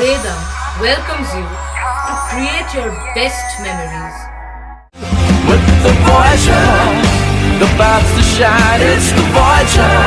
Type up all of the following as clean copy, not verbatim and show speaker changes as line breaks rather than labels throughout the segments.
Vedam welcomes you to create your best memories.
With the Voyager, the paths to shine, it's the Voyager,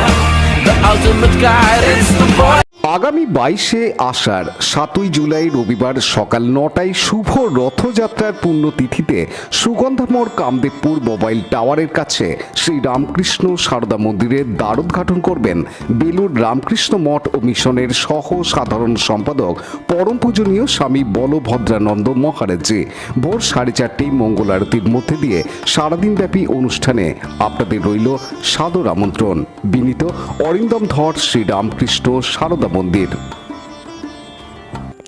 the ultimate guide, it's the Voyager.
আগামী 22শে আষাঢ় 7ই জুলাই রবিবার সকাল 9টায় শুভ রথযাত্রার পুণ্যতিথিতে সুগন্ধামোড় Kamdebpur mobile টাওয়ারের কাছে শ্রী রামকৃষ্ণ সারদা মন্দিরের দ্বারোদ্ঘাটন করবেন বেলুড় রামকৃষ্ণ মঠ ও মিশনের সহ সাধারণ সম্পাদক পরম পূজনীয় স্বামী বলভদ্রানন্দ মহারাজজি। ভোর 4:30 মঙ্গল আরতির মধ্যে দিয়ে সারাদিনব্যাপী অনুষ্ঠানে আপনাদের রইল সাদর আমন্ত্রণ। বিনীত অরিন্দম ধর, শ্রী রামকৃষ্ণ সারদা মন্দির।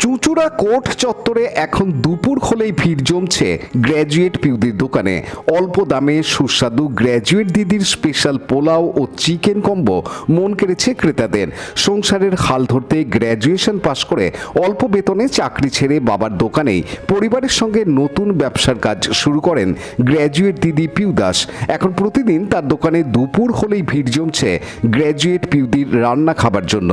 চুঁচুড়া কোর্ট চত্বরে এখন দুপুর হলেই ভিড় জমছে গ্র্যাজুয়েট পিউদির দোকানে। অল্প দামে সুস্বাদু গ্র্যাজুয়েট দিদির স্পেশাল পোলাও ও চিকেন কম্বো মন কেড়েছে ক্রেতাদের। সংসারের হাল ধরতে গ্র্যাজুয়েশন পাশ করে অল্প বেতনে চাকরি ছেড়ে বাবার দোকানেই পরিবারের সঙ্গে নতুন ব্যবসার কাজ শুরু করেন গ্র্যাজুয়েট দিদি পিউ দাস। এখন প্রতিদিন তার দোকানে দুপুর হলেই ভিড় জমছে গ্র্যাজুয়েট পিউদির রান্না খাবার জন্য।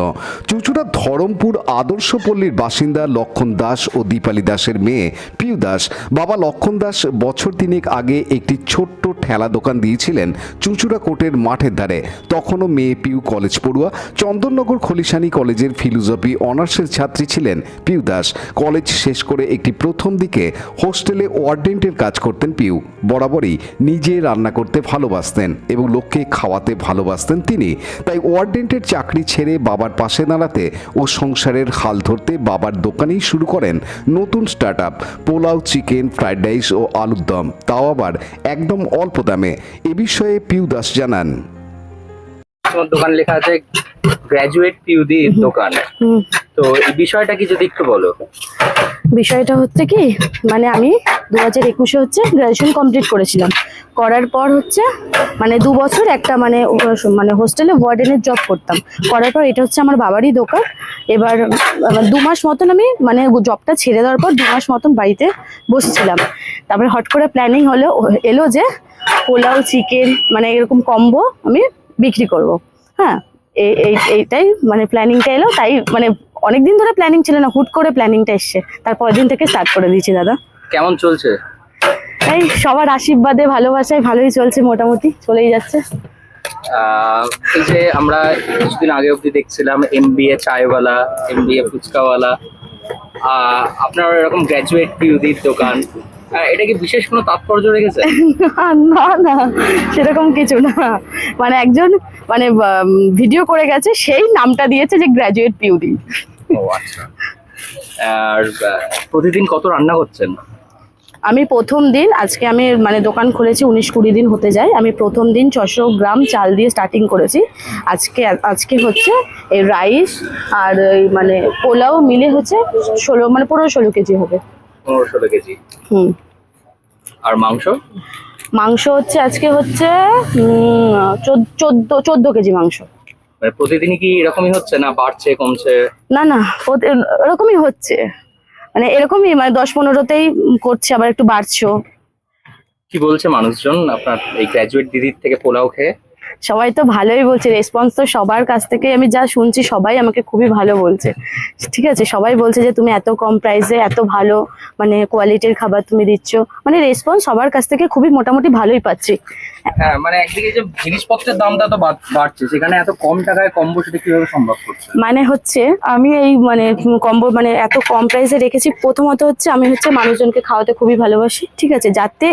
চুঁচুড়া ধরমপুর আদর্শপল্লীর বাসিন্দা লক্ষণ দাস ও দীপালি দাসের মেয়ে পিউ দাস। বাবা লক্ষণ দাস বছর তিনেক আগে একটি ছোট্ট ঠেলা দোকান দিয়েছিলেন চুঁচুড়া কোর্টের মাঠের ধারে। তখনও মেয়ে পিউ কলেজ পড়ুয়া। চন্দননগর খলিশানি কলেজের ফিলোসফি অনার্সের ছাত্রী ছিলেন পিউ দাস। কলেজ শেষ করে একটি প্রথম দিকে হোস্টেলে ওয়ার্ডেন্টের কাজ করতেন পিউ। বরাবরই নিজে রান্না করতে ভালোবাসতেন এবং লোককে খাওয়াতে ভালোবাসতেন তিনি। তাই ওয়ার্ডেন্টের চাকরি ছেড়ে বাবার পাশে দাঁড়াতে ও সংসারের হাল ধরতে বাবার দোকানেই শুরু করেন নতুন start up pulao, chicken, fried rice ও আলুর দম, তাও আবার একদম অল্প দামে। এ বিষয়ে পিউ দাস জানান,
দোকান লেখা আছে গ্র্যাজুয়েট পিউদি দোকান, তো এই বিষয়টা কি যদি একটু বলো।
বিষয়টা হচ্ছে কি, মানে আমি 2021-এ হচ্ছে গ্র্যাজুয়েশন কমপ্লিট করেছিলাম। করার পর হচ্ছে মানে 2 বছর একটা মানে হোস্টেলে ওয়ার্ডেনের জব করতাম। করার পর এটা হচ্ছে আমার বাবারই দোকান। এবার 2 মাস মতন আমি মানে জবটা ছেড়ে দেওয়ার পর 2 মাস মতন বাড়িতে বসেছিলাম। তারপরে হট করে প্ল্যানিং এলো যে পোলাও, চিকেন মানে এরকম কম্বো আমি বিক্রি করব। হ্যাঁ, এইটাই মানে প্ল্যানিংটা এলো। তাই মানে অনেকদিন ধরে প্ল্যানিং ছিল না, হুট করে প্ল্যানিংটা এসছে। তারপর দিন থেকে স্টার্ট করে দিয়েছি দাদা।
কেমন চলছে?
এই সবার আশীর্বাদে ভালোবাসায় ভালোই চলছে, মোটামুটি চলেই যাচ্ছে।
এই যে আমরা কিছুদিন আগে অবধি দেখছিলাম এমবিএ চায়ওয়ালা, এমবিএ ফুচকাওয়ালা, আপনার এরকম গ্র্যাজুয়েট পিউদির দোকান, এটা কি বিশেষ কোনো তাৎপর্য রেখেছে?
না না, সেরকম কিছু না। মানে একজন মানে ভিডিও করে গেছে, সেই নামটা দিয়েছে যে গ্র্যাজুয়েট পিউদি।
ও আচ্ছা। আর প্রতিদিন কত রান্না করছেন?
আমি প্রথম দিন, আজকে আমি মানে দোকান খুলেছি 19-20 দিন হতে যায়। আমি প্রথম দিন 600 গ্রাম চাল দিয়ে স্টার্টিং করেছি। আজকে হচ্ছে এই রাইস আর মানে পোলাও মিলে হচ্ছে 15-16 কেজি হবে।
15-16 কেজি। আর মাংস
হচ্ছে আজকে হচ্ছে 14 কেজি মাংস।
মানে প্রতিদিনই কি এরকমই হচ্ছে না বাড়ছে কমছে?
না না, এরকমই হচ্ছে, মানে এরকমই মানে 10-15তেই করছে, আবার একটু বাড়ছেও।
কি বলছে মানুষজন আপনার এই গ্র্যাজুয়েট দিদির থেকে পোলাও খেয়ে?
সবাই তো ভালোই বলছে, রেসপন্স তো সবার কাছ থেকে আমি যা শুনছি সবাই আমাকে খুবই ভালো বলছে। ঠিক আছে, সবাই বলছে যে তুমি এত কম প্রাইসে এত ভালো মানে কোয়ালিটির খাবার তুমি দিচ্ছ। মানে রেসপন্স সবার কাছ থেকে খুবই মোটামুটি ভালোই পাচ্ছি।
হ্যাঁ, মানে একদিকে যে জিনিসপত্রের দামটা তো বাড়ছে, সেখানে এত কম টাকায় কম্বো সেটা কিভাবে সম্ভব করছে?
মানে হচ্ছে আমি এই মানে কম্বো মানে এত কম প্রাইসে রেখেছি। প্রথমত হচ্ছে আমি হচ্ছে মানুষজনকে খাওয়াতে খুবই ভালোবাসি। ঠিক আছে, যাতে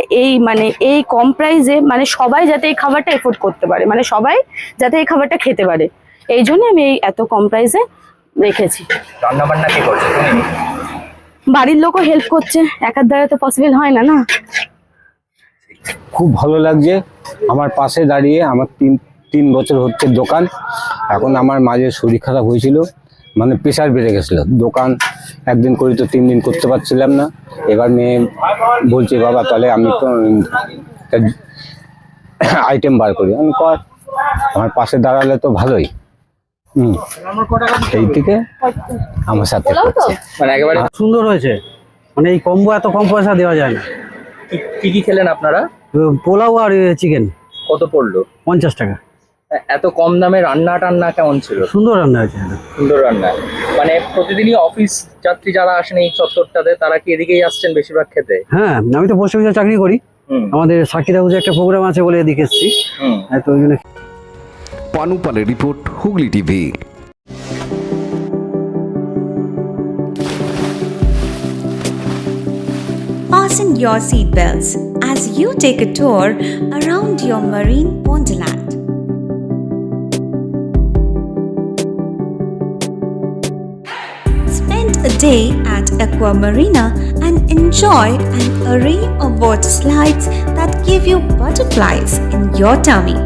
এই কম প্রাইসে মানে সবাই যাতে এই খাবারটা এফোর্ড করতে পারে, মানে সবাই যাতে এই খাবারটা খেতে পারে, এই জন্য আমি এই এত কম প্রাইসে রেখেছি।
রান্না বান্না কে করছে?
বাড়ির লোকও হেল্প করছে, একার দ্বারা তো পসিবল হয় না। না,
খুব ভালো লাগছে আমার পাশে দাঁড়িয়ে। আমার তিন বছর হচ্ছে দোকান। এখন আমার মাঝে শরীর খারাপ হয়েছিল, মানে প্রেশার বেড়ে গেছিলো। দোকান একদিন করি তো 3 দিন করতে পারছিলাম না। এবার মেয়ে বলছে বাবা তাহলে আমি তো আইটেম বার করি। আমি কর, আমার পাশে দাঁড়ালে তো ভালোই। সেই থেকে আমার সাথে
মানে একেবারে
সুন্দর হয়েছে। মানে এই কম্বো এত কম পয়সা দেওয়া যায় না।
কি খেলেন আপনারা?
পোলাও আর চিকেন।
কত পড়লো?
50 টাকা।
এত কম দামে রান্না টান্না কেমন ছিল?
সুন্দর রান্না হয়েছে এটা।
সুন্দর রান্না। মানে প্রতিদিনই অফিস যাত্রী যারা আসেন এই চত্বরটাতে তারা কি এদিকেই আসছেন বেশিরভাগ খেতে?
হ্যাঁ, আমি তো পোস্ট অফিসে চাকরি করি,
হুম
আমাদের সাকিরা হাউসে একটা প্রোগ্রাম আছে বলে এদিকে এসেছি,
হুম।
তো ওই জন্য।
পানুপালের report, Hooghly TV.
Fasten your seatbelts as you take a tour around your marine wonderland. Spend a day at Aqua Marina and enjoy an array of water slides that give you butterflies in your tummy.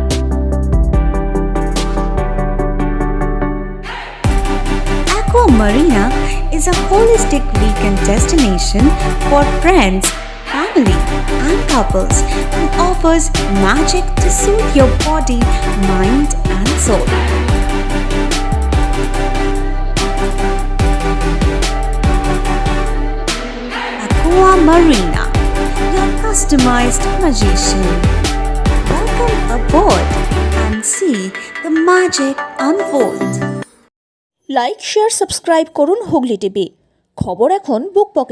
Aqua Marina is a holistic weekend destination for friends, family, and couples and offers magic to soothe your body, mind, and soul. Aqua Marina, your customized magician. Welcome aboard and see the magic unfold.
Like share subscribe করুন Hooghly TV. খবর এখন বুক পকেটে।